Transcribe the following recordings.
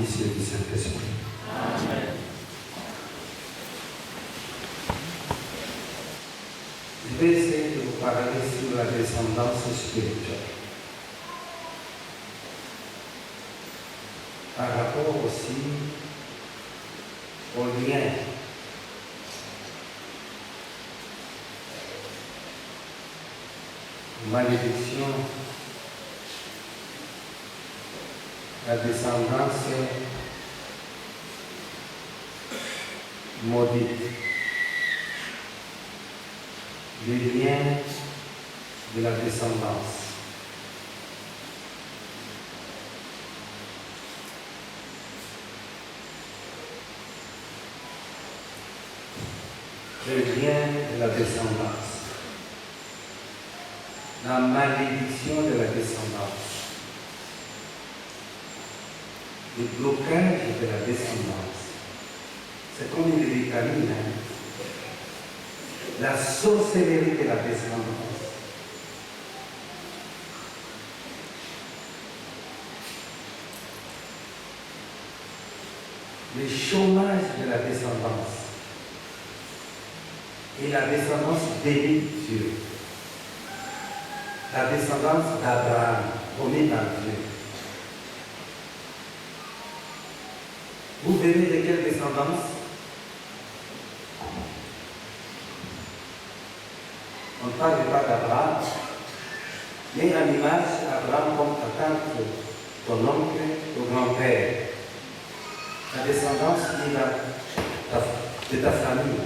Fils et du Saint-Esprit. Amen. Je vais essayer de vous parler sur la descendance spirituelle. Par rapport aussi au lien malédiction, la descendance maudite, le lien de la descendance. Le lien de la descendance. La malédiction de la descendance. Le blocage de la descendance. C'est comme une vitamine. La sorcellerie de la descendance. Le chômage de la descendance. Et la descendance bénie Dieu. La descendance d'Abraham, promis par Dieu. Vous venez de quelle descendance? On ne parle pas d'Abraham, mais en image, Abraham comme ta tante, ton oncle, ton grand-père. La descendance de ta famille.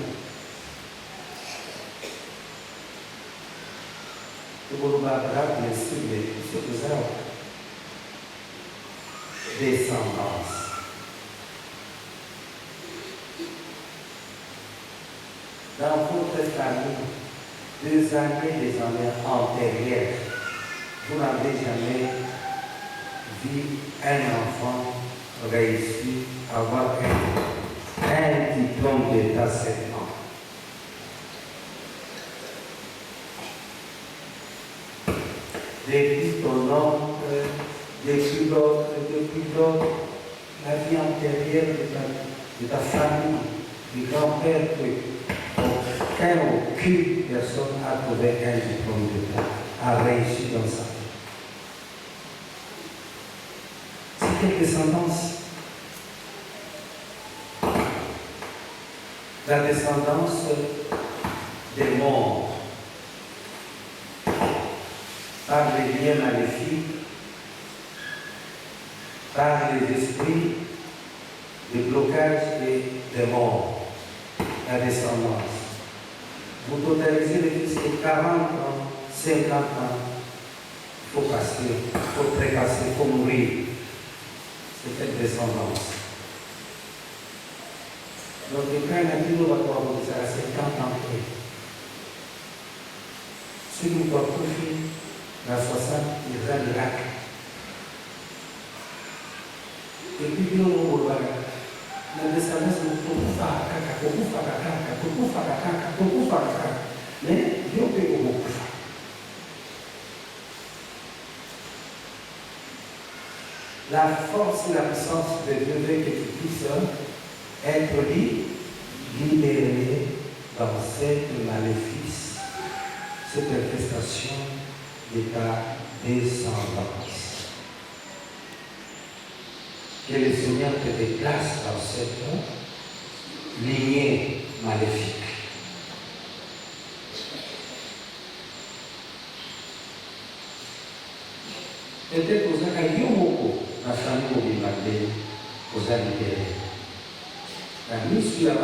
Abraham, bien sûr, mais c'est pour ça. Descendance. Dans votre famille, des années antérieures, vous n'avez jamais vu un enfant réussir à avoir un diplôme d'état 7 ans. Depuis ton oncle, depuis l'autre, la vie antérieure de ta famille, du grand-père, aucune personne a trouvé un diplôme d'état, a réussi dans sa vie. C'est quelle descendance? La descendance des morts. Par les liens maléfiques, par les esprits, le blocage des morts, la descendance. Vous totalisez les jusqu'à 40 ans, 50 ans, il faut passer, il faut trépasser, il faut mourir. C'est cette descendance. Donc, le cas n'a plus va pouvoir vous dire à 50 ans près. Si nous profitons, la 60, il va l'Irak. Et puis, nous, la descendance nous mais Dieu peut beaucoup. La force et la puissance de Dieu veut que tu puisses être libéré dans cette maléfice, cette infestation de ta descendance. Que le Seigneur te déplace dans cette lignée maléfique. Peut-être que vous avez beaucoup la famille mobile vous avez libéré. La mise sur la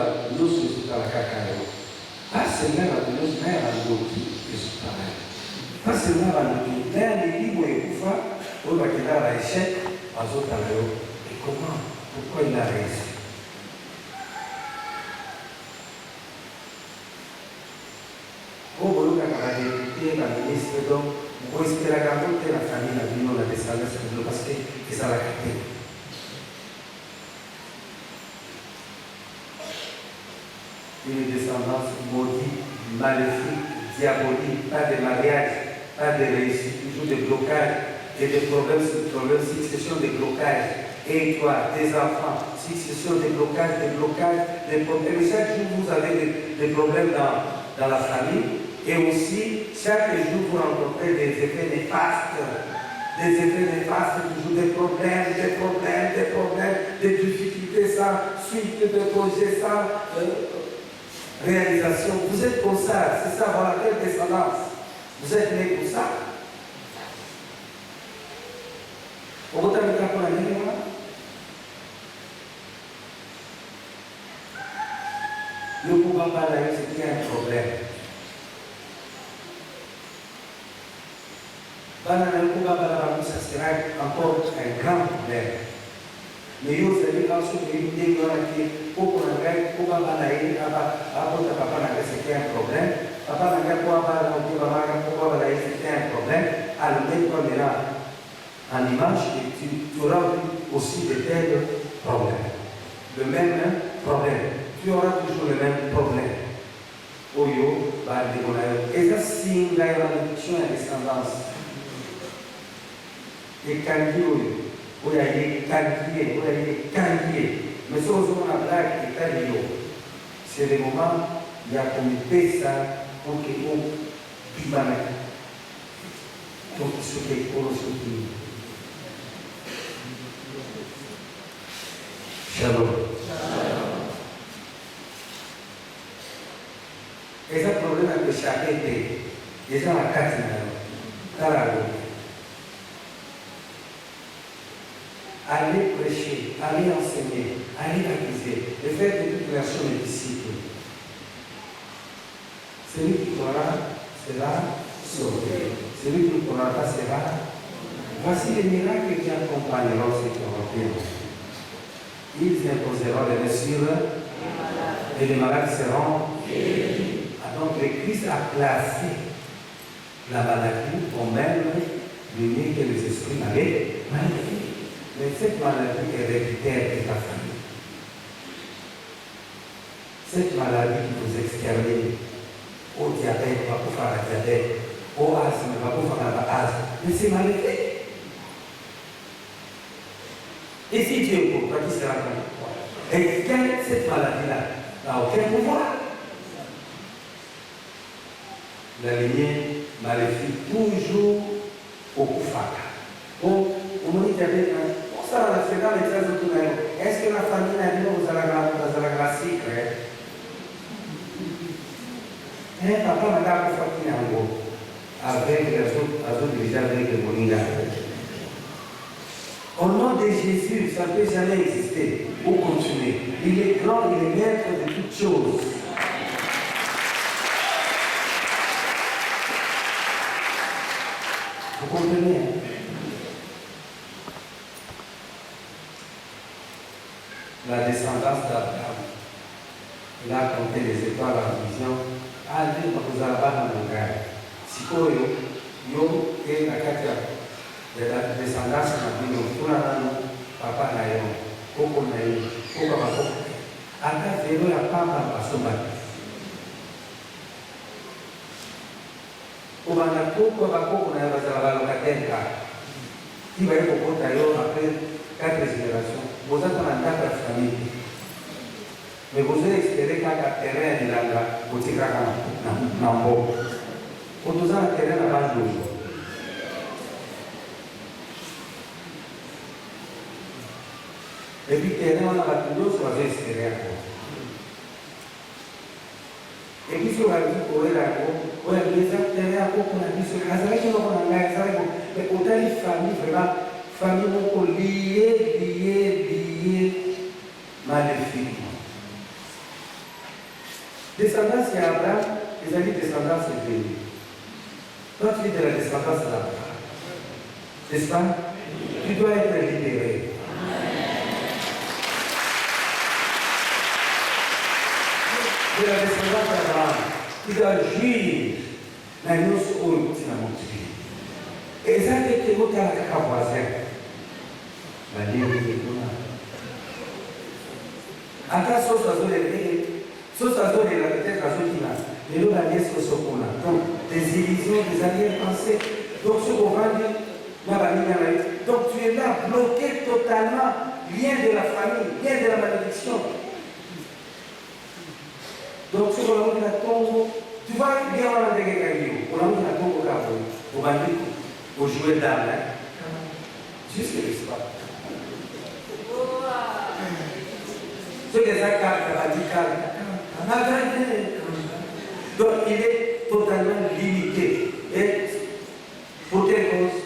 cacao. Pas seulement la douce, mais la douce, c'est pareil. Pas seulement la douce, mais la ligue où il faut faire, qu'il a l'échec, aux autres à l'eau. Et comment? Pourquoi il a réussi? Vous voulez que la députée, la ministre, donc, vous espérez la famille, la vie, la descendance, parce que ça l'a capté. Une descendance maudite, maléfique, diabolique, pas de mariage, pas de réussite, toujours de blocage, et des problèmes, succession de blocages. Et toi, tes enfants, succession de blocages, des problèmes. Et chaque jour, vous avez des problèmes dans la famille. Et aussi, chaque jour, vous rencontrez des effets néfastes. Des effets néfastes, toujours des problèmes, des difficultés sans suite de projets, sans réalisation. Vous êtes comme ça, c'est ça, voilà, quelle descendance. Vous êtes né comme ça. Au bout d'un temps, pour la mémoire, le pouvoir parler, c'est qu'il y a un problème. Ça sera encore un grand problème. Mais vous savez, quand vous avez une idée, pour qu'on ait un problème, papa n'a un problème, alors même comme il a en image, tu auras aussi de tels problèmes. Le même problème. Tu auras toujours le même problème. Et ça, c'est la réduction et la descendance. Et quand il y a des candiers, mais si on a blague et candier, c'est le moment où il y a comité ça pour que vous puissiez tout ce qui est pour soutenir. Shalom. Et ce problème avec le chapitre, les gens à 4 ans, allez prêcher, allez enseigner, allez baptiser, et faire de toute nation des disciples. Celui qui croira sera sauvé. Celui qui ne croira pas sera. Voici les miracles qui accompagneront ceux qui auront cru. Ils imposeront les blessures et les malades seront guéris. Donc le Christ a placé la maladie au même lieu que les esprits avaient maladie. Mais cette maladie est héréditaire de ta famille. Cette maladie qui vous extermine, au diabète, pas pour faire le diabète, au asthme, pas pour faire l'asthme, mais c'est maladie. Et si Dieu est pour toi, qui sera contre toi? Et cette maladie-là n'a aucun pouvoir. La lignée maléfique toujours au Koufaka. Bon, on me dit diabète, pour ça, c'est dans les traces de tout le monde. Est-ce que la famille n'a dit vous allez la grâce papa m'a dit pour faire un gros avec les autres déjà avec le moninga. Au nom de Jésus, ça ne peut jamais exister ou continuer. Il est grand, il est maître de toutes choses. Vous comprenez? La descendance d'Abraham. Il a compté les étoiles en vision. Allez, vous allez dans mon gars. Si vous avez la descendance de papa nayo, koko nayo, koko papa. Aka velo ya papa pasomba. Obana koko bakoko nayo bazala lokatenka. Qui va être au tailleur après 4 générations. Vous êtes dans la famille. Mais vous avez espéré qu'un terrain de la boutique à Nambo. Pour 2 ans, un terrain à base d'eau. Et puis, terrain, on a battu d'eau, ça va espérer encore. Et puis, sur la vie, on est là, on a des terrains à quoi qu'on a dit sur la vie, on a mais autant les familles, vraiment, famille, on peut lier maléfiquement. Descendance c'est Abraham, les amis descendance c'est Dieu. Toi tu es de la descendance d'Abraham. N'est-ce pas? Tu dois être libéré. De la descendance d'Abraham, tu dois juger la noce où tu l'as montré. Et ça c'est que vous avez un voisin. La vie est là. Attention, ça doit être. Ce ça donne la peut-être à ceux qui l'ont. Mais nous, la nièce, ce qu'on a. Donc, des illusions, des arrière-pensées. Donc, ce qu'on va dire, Donc tu es là, bloqué totalement, lien de la famille, lien de la malédiction. Donc tu vas la tombe, tu vas bien voir la dégager, on a la tombe au bandit, au jouet d'âme. Juste que c'est pas. Ce que ça cartes radical. Donc il est totalement limité. Et pour quelle cause?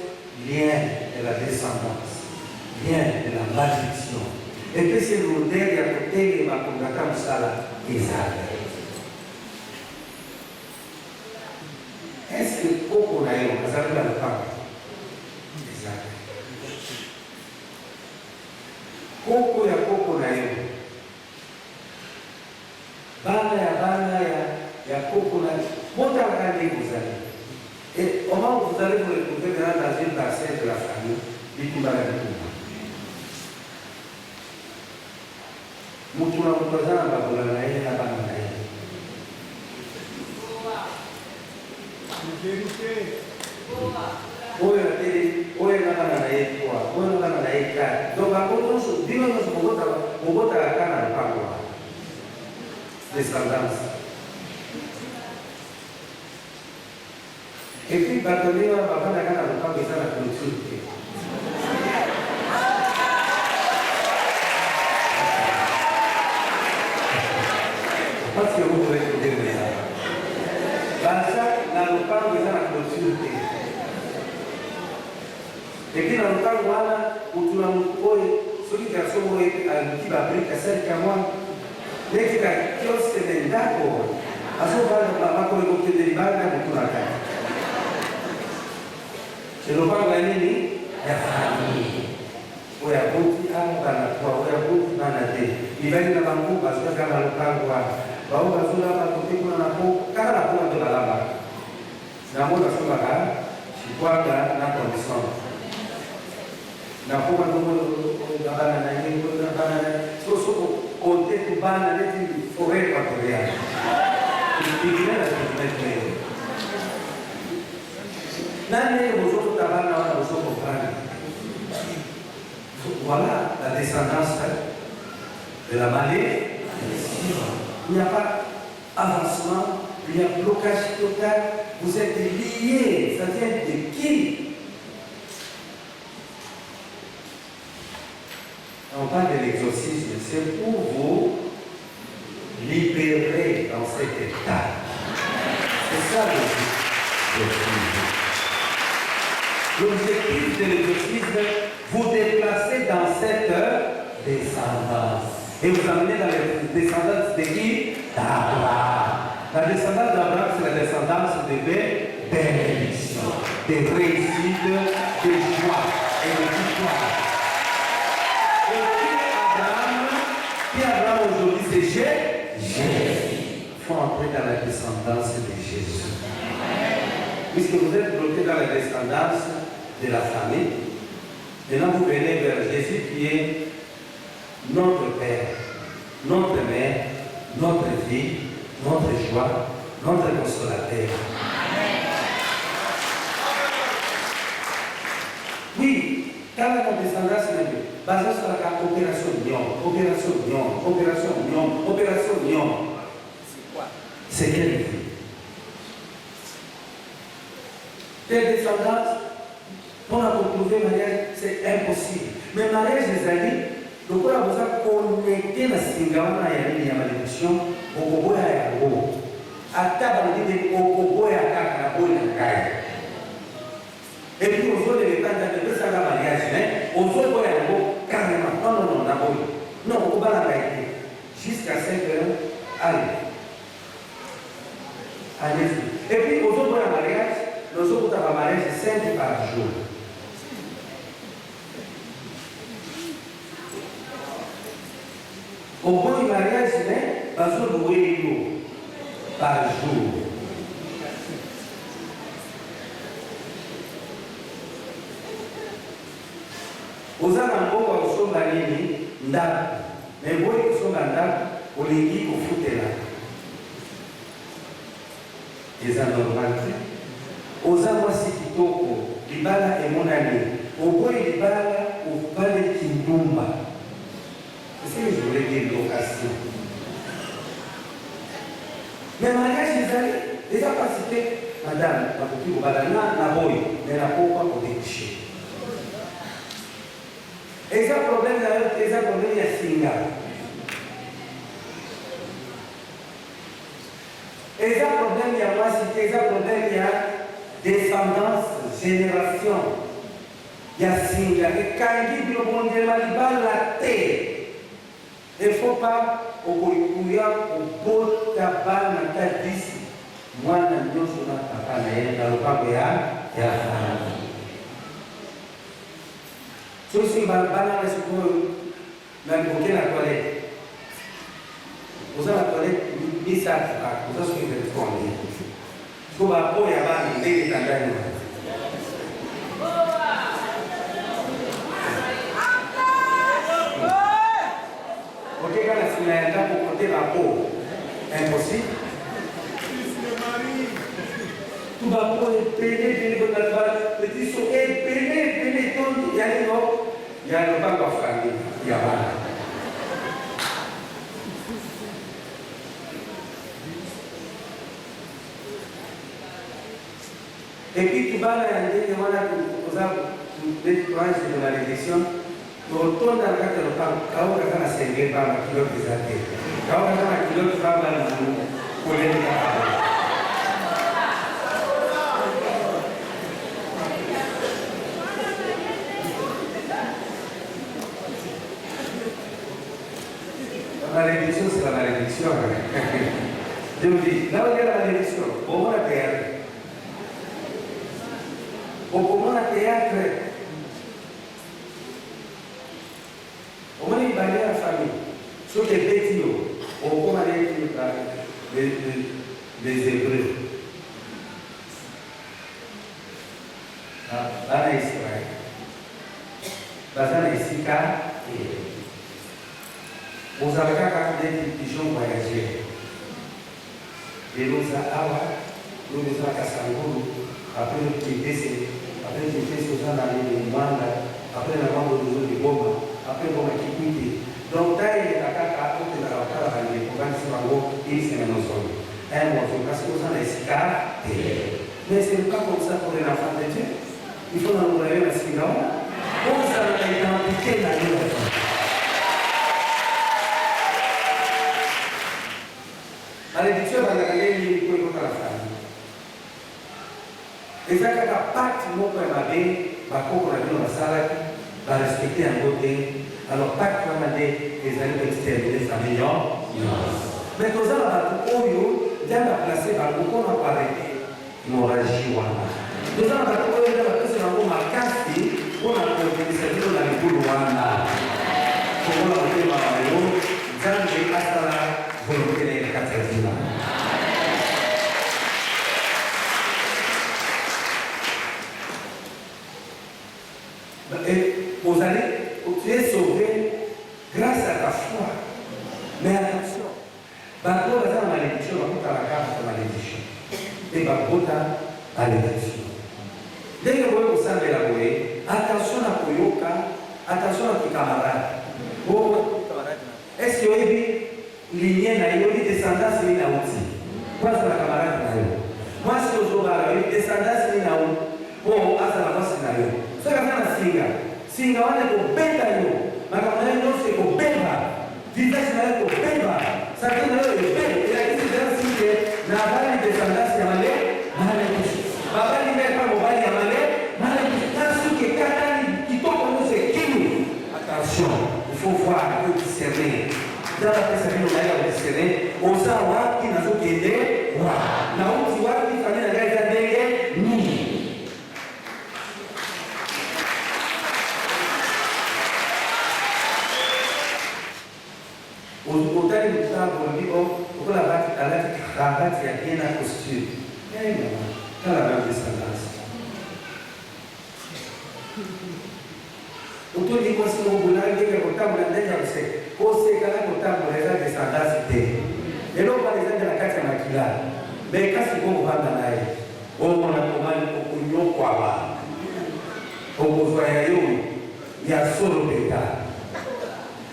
Lien de la descendance, lien de la malédiction. Et puis c'est l'odeur à côté de ma congratance à la Isaac. Est-ce que Coco Nayo, vous avez le temps? Isaac. Coco Nayo. Bana ya Coco Nayo. Monta la calle vous allez. Et au moment où vous allez vous retrouver dans une parcelle de la famille, dites-moi la vie. Mutuna mutazana babula na yeye na bana na yeye. Oye na bana na yeye kwa, oye na bana na yeye kwa. Donc à cause de ça, dis-moi nous bogota la kana na pangwa. Descendance. Et puis Bartholomé va prendre la kana na pangwa ça la clôture. Parce que vous pouvez écouter le message. Dans ça, dans le parc, vous avez la clôture. Et puis dans le parc, voilà, où tu as celui qui a sauvé qui va briquer, celle qui a moi, dès qu'il y a kiosque de d'accord, à ce moment-là, on va collecter des balles dans tout la carte. C'est le parc, il y a famille. Il y a beaucoup de gens qui il va y avoir un parce que dans le parc, bao bazula batoki kuna napo kaka na kwa ndo balaba na moja soma ka shikwaga na condition na kwa ndo bana na yeye ndo bana so konte tu bana leti forever kwa korea ikigina na tumetre nani bozo tabana wana bozo kopana voilà la descendance de la malédiction. Il n'y a pas d'avancement, il y a blocage total. Vous êtes liés. Ça vient de qui? On parle de l'exorcisme. C'est pour vous libérer dans cet état. C'est ça l'exorcisme. L'objectif de l'exorcisme, vous déplacer dans cette descendance. Et vous amenez dans la descendance de qui? d'Abraham. La descendance d'Abraham, c'est la descendance de bénédiction, de réussite, de joie et de victoire. Et qui Abraham aujourd'hui, c'est Jésus. Il faut entrer dans la descendance de Jésus. Puisque vous êtes bloqué dans la descendance de la famille, maintenant vous venez vers Jésus qui est notre Père, notre Mère, notre vie, notre joie, notre consolateur. Oui, quand la descendance est basée sur la opération Lyon. C'est quoi? C'est quelle vie? Les descendances, on a retrouvé mariage, c'est impossible. Mais mariage des amis, donc on a besoin de connecter la singama et la malédiction au Boboya et à Bo. À table, on dit au Boboya et à Bo et à et puis aux autres, les temps de ça, la mariage, aux autres, on a Bo carrément. Non, d'abord. Non, on va la gaïter. Jusqu'à 5 heures, allez. Allez-y. Et puis aux autres, on a mariage. Nous autres, on a mariage 5 par jour. Au bon mariage, nous avons loué par jour. Aux alentours, on sommes allés, mais vous qui sont là, on les dit qu'on fout là. Les anormalités. Aux amours, c'est qui libala et mon ami. Au bout de libala, au bas de Kindumba. C'est ce que je voulais dire, location. Mais mariage, ils allaient déjà participer, madame, la petite au balana, la boy, mais la peau pas pour déchirer. Et ça, problème, il y a singa. Et ça, problème, il y a moi, c'est ça, problème, il y a descendance, génération. Il y a singa. Et quand il dit que le monde est mal, il va la terre. Il ne faut pas au Koyouya, au beau tabac, dans ta dix. Moi, je suis dans le papa, dans le papa, il y a si vous avez un banane, vous avez la toilette. Vous avez la toilette, vous avez la toilette, vous avez la toilette. Ok, quand la finale pour côté la peau, impossible. Tout va pour pénétrer dans la toile, petit saut et pénétrer tout, il y a des mots, il y a le banc de famille, il y a pas. Et puis tout va là, il y a des tranches de la réduction. Nous retournons dans le cadre de l'OPAM, quand on a un série par un kilo de santé, quand on a un kilo de femme à nous, pour les faire. La malédiction, c'est la malédiction. Je vous dis, là où il y a la malédiction, au moins la théâtre. Au moins la théâtre. Au moins il va y avoir la famille. Sur les bêtises, au moins les Hébreux. Là, Israël. Là, ici, vous avez qu'à des pigeons voyager. Et nous avons après le décès, après le décès, nous avons les mandats, après la mort de Boma, après le Boma qui quitte. Donc, là, il y a un cas de la Wakala, les programmes sur la voie, et c'est un ensemble. Un morceau, parce que nous avons les cicares. Mais ce n'est pas comme ça pour les enfants de Dieu. Il faut nous envoyer la cigare. Comme ça, on a identifié la vie de l'enfant. La réduction va gagner pour la famille. Et ça, quand la pacte, nous, pour la vie, va comprendre la salle, va respecter un côté. Alors, pacte, va demander les amis externes, les familles. Mais tout ça, va tout haut, bien la placer, va tout qu'on va arrêter. L'hémorragie, voilà. Tout ça, va tout haut, bien la placer, va tout marquer, pour la servir dans les boules, voilà. Pour la volonté, va vous, bien, j'ai hasta la volonté de la cathédrale. Et vous allez, tu es sauvé grâce à ta foi. Mais attention, Bateau va la malédiction, va pas la carte de malédiction. Et va pas la malédiction. Dès que vous savez élaborer, attention à Koyoka, attention à tes camarades. Est-ce que vous avez l'union à une descendance de la outil? Quoi c'est la camarade de la moi, si vous avez une descendance de la outil, bon, à la base de la outil. C'est comme ça, singa wana kubenda hiyo makamana yose kubenda vizazi na yako kubenda sasa ndio kubenda lakini ndio sije na habari de sandasi ya male male habari mbele kwa mobile ya male male kasi que katani kitoko nose kilu attention il faut voir que discerner dans la personne on a discerner on sait wapi nazokende wa na uti wapi fanya na gari za ndege ni Autant de temps pour lui, pour la battre à la cravate, il y a bien la posture. Eh non, dans la même descendance. Autant de fois, si on vous l'a dit, que le temps, on a déjà fait. Pour ces cas-là, le temps, on a déjà descendance. Et là, on va les aider à la carte à maquillage. Mais quand c'est bon, on va dans l'air. On a commandé pour qu'on y ait quoi. solo peccato.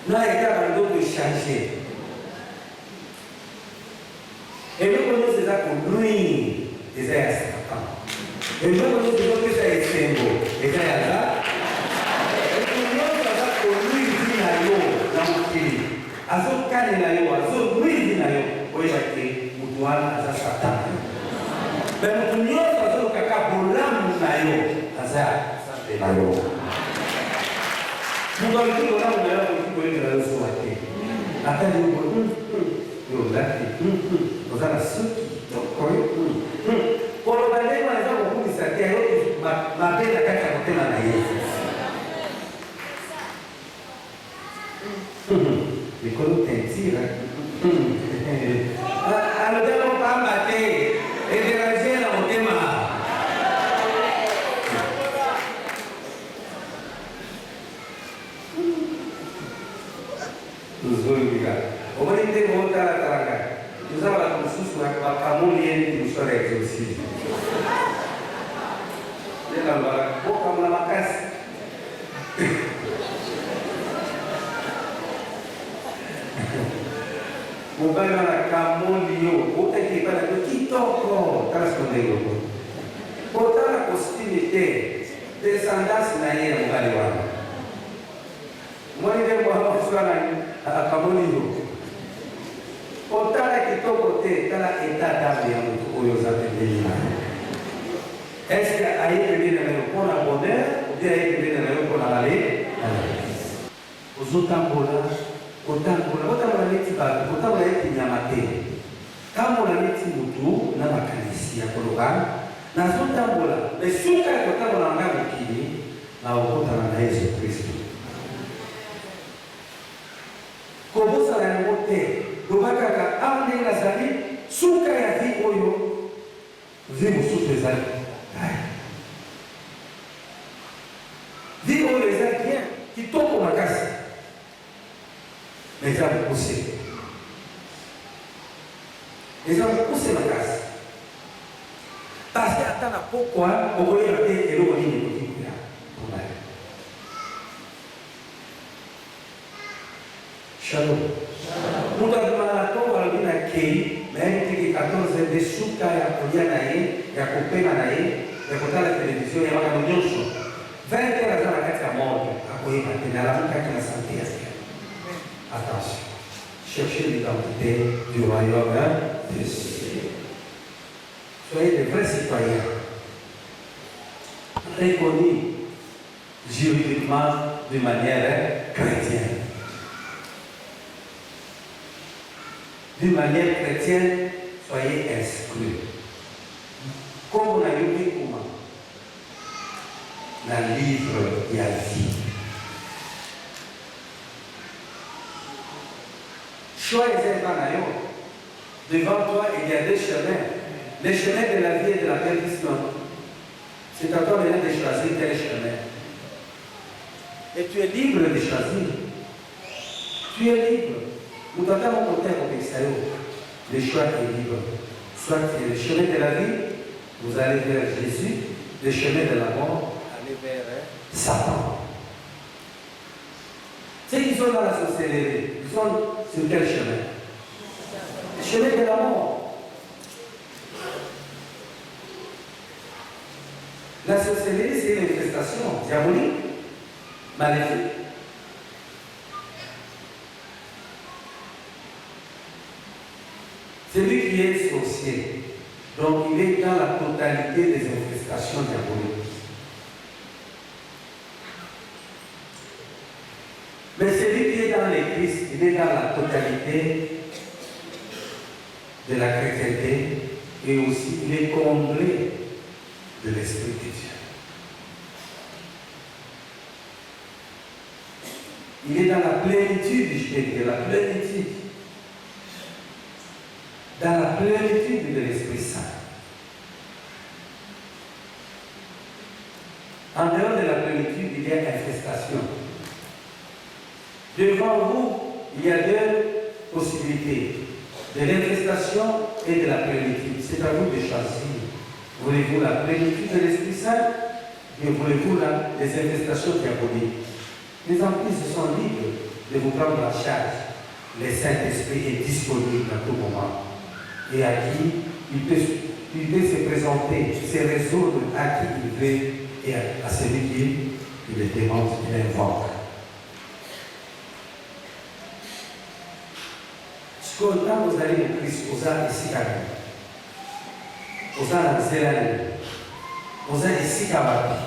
Noi abbiamo dovuto changer. E noi conosciamo con lui, esercito. E noi conosciamo che sei il tempo, esercito. E noi conosciamo con lui fino a io, da un figlio. A suo cane la io, a suo lui fino a io, poi va che mutuale a Satana. Per un io, a suo cacà, volando na io, a Satana la io. Non vuole più volare una io, perché quello che la sua che. A te di un io dati, cosa la sotto, poi, quello da lei ma è un po' di sapere, ma bene che c'è un tema da di quello che tira. Allora devo parlare te e della gente un tema. Omani te volta la targa. Usava la consusu a camoglie di storia esorcismo. Nella bocca una macassa. Mobile na camoglie, volta che parla con chi tocco, trascondendo. Portare la costimite, descendanza na era mobile wano. Mwani de mwa a camoglie. Portare kitoko te tala etata ya mtu oyo zape delina. Est-ce que aye bene na yo pona bonheur ou bien aye bene na yo pona aller? Ozotambola, otambola neti ba, otambola neti nyamate. Tambola neti mutu na makanisi ya kologa. Na zotambola, mais suka otambola ngamo kini na okota na Yesu Kristo. Kobosa na mote. Lobaka ande nazali suka ya vi oyo vi mosusu ezali vi oyo ezali bien kitoko makasi eza mokuse makasi parce ata na pokwa okoyeba te eloko nini ekokikuya mpona shalom. Muda marathon walina kei, mais 14 de suka ya kulia na ye, ya kupema na ye, ya kutala televizio ya waka mnyosho. 20 heures za wakati ya moja, akoiba tena la muka kina santé ya siya. Attention. Cherchez l'identité du royaume des cieux. Soyez de vrais citoyens. Reconnus juridiquement de manière chrétienne. D'une manière chrétienne, soyez instruits. Comme on a eu comment dans le livre de la vie. Choisis devant toi, il y a deux chemins. Le chemin de la vie et de la perdition. C'est à toi maintenant de choisir quel chemin. Et tu es libre de choisir. Tu es libre. Nous avons côté le choix est libre. Soit le chemin de la vie, vous allez vers Jésus, le chemin de la mort, allez vers Satan. Ceux qui sont dans la société, ils sont sur quel chemin? Le chemin de la mort. La société, c'est une manifestation diabolique, maléfique. Celui qui est sorcier, donc il est dans la totalité des manifestations diaboliques. Mais celui qui est dans l'Église, il est dans la totalité de la chrétienté et aussi il est comblé de l'Esprit de Dieu. Il est dans la plénitude, je peux dire, la plénitude. Dans la plénitude de l'Esprit Saint. En dehors de la plénitude, il y a infestation. Devant vous, il y a deux possibilités, de l'infestation et de la plénitude. C'est à vous de choisir. Voulez-vous la plénitude de l'Esprit Saint et voulez-vous les infestations diaboliques? Les emprises sont libres de vous prendre en charge. Le Saint-Esprit est disponible à tout moment. Et à qui il peut se présenter, se résoudre à qui il veut et à celui qui il le demande, il invoque. Quand vous allez au Christ, vous allez ici à vous allez à Zélanie, vous allez ici à Wabi.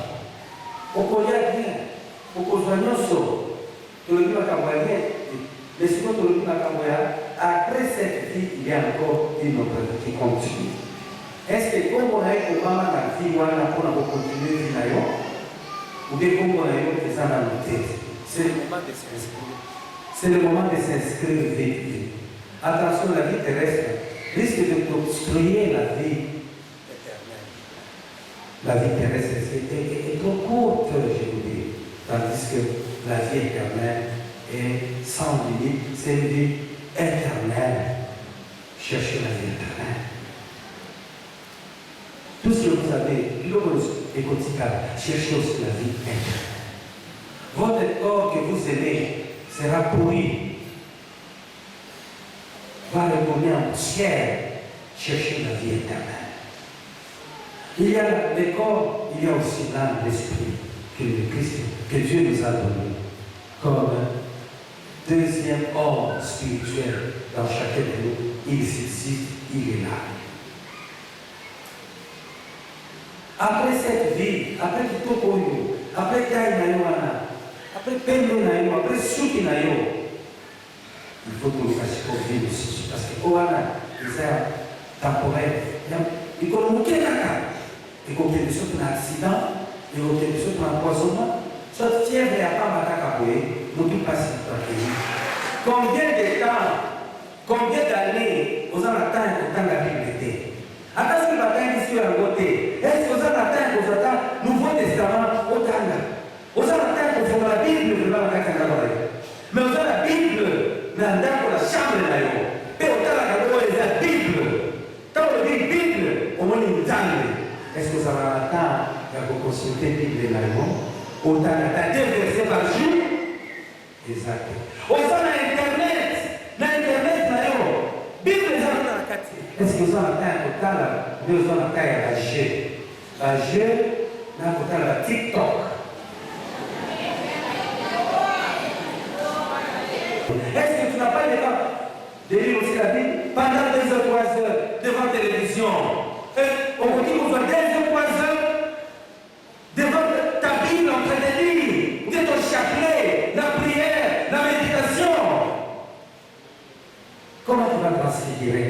Vous connaissez bien, vous connaissez mais sinon, après cette vie, il y a encore une autre qui continue. Est-ce que comme on a eu au moment de la vie, on a continué la vie, ou bien comme on a eu des ans dans nos têtes, c'est le moment de s'inscrire. C'est le moment de s'inscrire vite. Attention, la vie terrestre risque de construire la vie éternelle. La vie terrestre est trop courte, je vous dis, tandis que la vie éternelle est sans limite, c'est une vie éternelle. Cherchez la vie éternelle. Tout ce que vous avez, écoutez, cherchez aussi la vie éternelle. Votre corps que vous aimez sera pourri, va retourner en poussière. Cherchez la vie éternelle. Il y a le corps, il y a aussi l'âme, l'esprit que le Christ, que Dieu nous a donné comme deuxième ordre spirituel dans chacun de nous. Il existe, il est là. Après cette vie, après Kitokoyo, après Kainayoana, après Pemenayo, après Sukinayo, il faut que nous fassions vivre aussi. Parce que Oana, c'est temporaire. Il faut nous quitter là. Il faut qu'il y ait un accident, il faut qu'il y ait un empoisonnement. Soit fièvre et à part Matakaboé, nous tout passons par pays. Combien de temps, combien d'années vous en attendez pour la Bible était? Attends ce que matin ici à côté. Est-ce que vous en attendez pour le Nouveau Testament au Tanga? Vous en attendez pour la Bible, mais vous avez la Bible, dans la chambre de l'Aïe. Et au Tanga, la Bible. Quand on dit Bible, on va nous entendre. Est-ce que ça va attendre pour consulter la Bible de l'Aïe? Autant d'attendre 2 versets par jour. Exact. Autant dans Internet. Dans Internet, Bible est dans la quartier. Est-ce que vous en attendez autant là? Nous en attendons à la G. La G, là, autant la TikTok. Est-ce que tu n'as pas le temps de lire aussi la Bible pendant 2 heures, 3 heures devant la télévision? On vous dit qu'on soit 2 heures, 3 heures devant ta Bible en train de lire, de ton chapelet, la prière, la méditation. Comment tu vas transfigurer?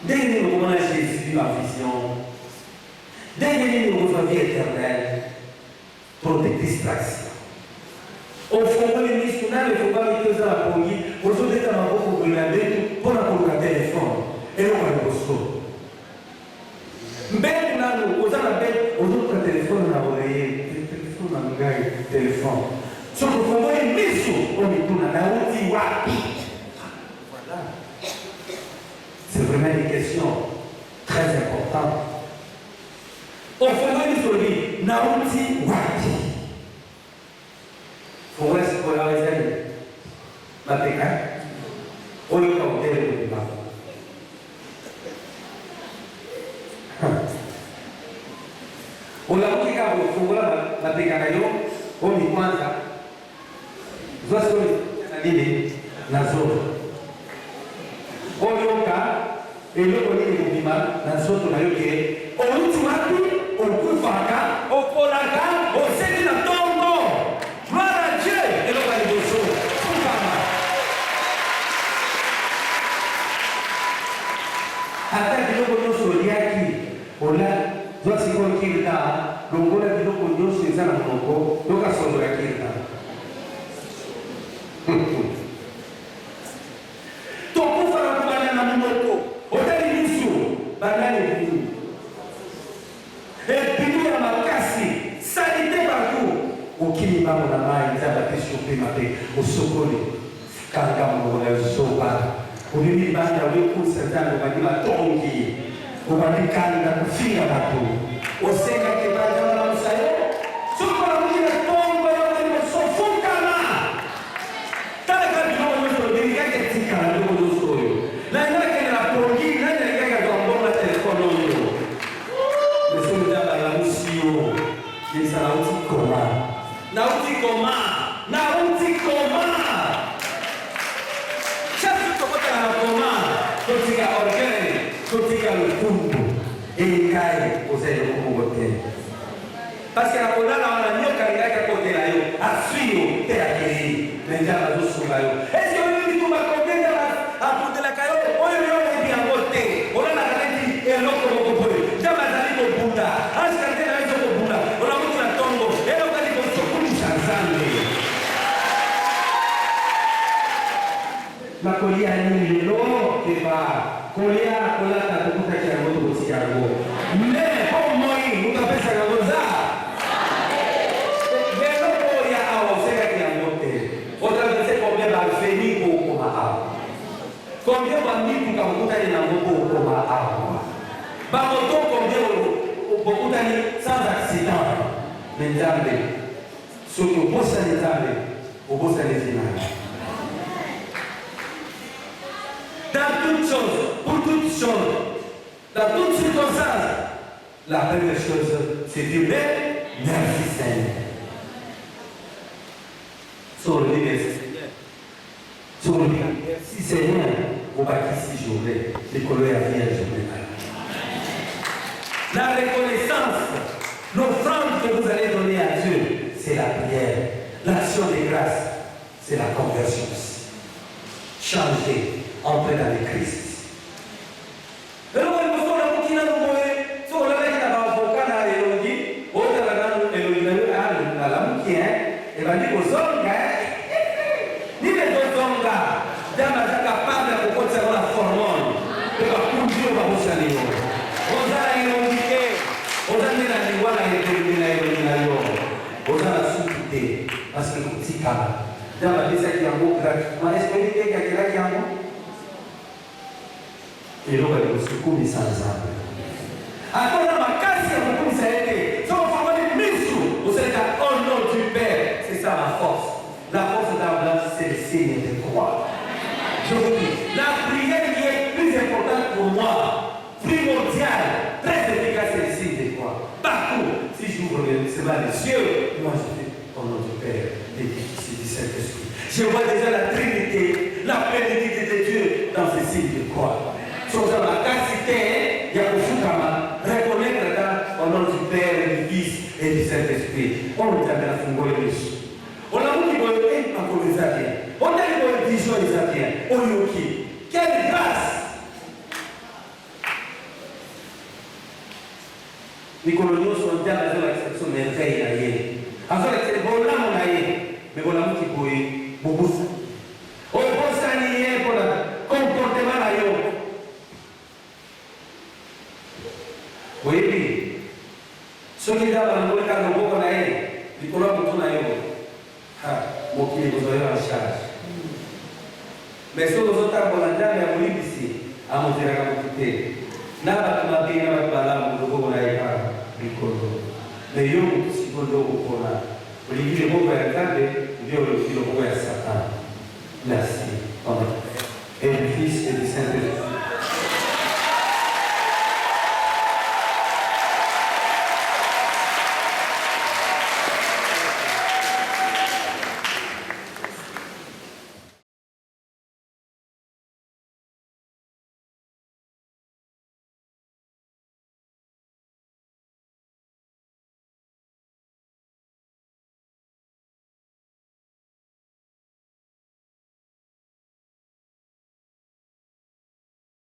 Dès que nous voyons Jésus en vision, dès que nous voyons la vie éternelle, pour des distractions. Au fond, les ministres, il faut pas mettre ça à la poignée, pour se mettre dans ma boue pour la mettre, pour la téléphone. Et on va le poster. Mais nous, aux autres téléphones, on a oreillé, téléphone, on a gagné, téléphone. Si on fait une mission, on est tout là, on dit wapi. Voilà. C'est vraiment une question très importante. On fait une mission, Naouti wapi. Faut rester pour la réserve. Ma péca. On est comme tel le débat. On a dit que vous la péca, on y pense. Vous avez la zone. On y a et le on est la zone, on a eu on y on peut faire on peut la on sait la tombe. Hata biloko nyonso oliaki ola zwa sikoyo kirita longola biloko nyonso eza na monoko yoka solo ya kirita tokufa na kubana na monoko otali misu banani ebinu ebinu ya makasi salite partout okimi bango na mai nzambe apesi opema mpe osokoli kanga monoko na yosoba Ulimi banda wekusa tango badima tongi ubadikanda kufinga batu oseka kibanda na musayo suko na mjina tongo yote Et Gaï, vous avez le côté. Parce que la colonne a un nyoka qui est à côté là, à suivre, et à guérir. Mais il y a un autre là. Est-ce que vous dites que vous m'accordez à côté de la caillou? On est bien côté. On a la garantie et l'autre au côté. Jamais d'aller au Bouddha. En ce cas, il y a un Bouddha. On a mis la tombe. Et on va dire que c'est pour nous changer. Ma collière ni le long qui va. Collière, collière, t'as tout à fait un autre aussi à l'eau. Mais pour moi, vous avez fait ça comme ça. Combien de minutes vous avez beaucoup comme avant? Combien beaucoup d'années sans accident? Mais ce que vous savez, vous savez, dans toutes choses, pour toutes choses, dans toutes circonstances, la première chose, c'est de dire merci Seigneur. Sur le merci Seigneur, on va ici journée, les colères à vie journée. La reconnaissance, l'offrande que vous allez donner à Dieu, c'est la prière. L'action des grâces, c'est la conversion. Changer, entrer dans le Christ. Parce que vous dites dans la vie, c'est qu'il y a un mot gratuitement. Est-ce que vous dites qu'il y a quelqu'un qui a un mot? Et l'on va dire que c'est comme sans âme. Attends, dans ma casse, il y a beaucoup de sérénité. Si on va faire des missions, vous savez qu'au nom du Père, c'est ça la force. La force d'Abraham, c'est le signe de croix. Je vous dis, la prière qui est plus importante pour moi, primordiale, très efficace, c'est le signe de croix. Partout, si j'ouvre les cieux, moi je fais au nom du Père, des Fils et du Saint-Esprit. Je vois déjà la Trinité, la plénitude de Dieu dans ce signe de croix. Sur la capacité, il y a reconnaître au nom du Père, du Fils et du Saint-Esprit. On nous a bien fait une mission. On a dit qu'on est encore les Asiens. On a dit qu'on est vision des Asiens. On est qui? Quelle grâce! Les coloniaux sont bien à l'exception des veilles. Alors, c'est bon là, on a eu, mais voilà, on a eu beaucoup de ça. On pense à nier pour le comportement là. Oui, ceux qui ont le cas de beaucoup d'années, ils connaissent beaucoup d'années. Mon qui vous avez en charge. Mais ceux qui ont volontaires, ils ont ici, à monter à la quantité. N'a pas de bien à la balade, vous avez mais yo si vous voulez vous Olivier Bobo est grande, Dieu le voit ça.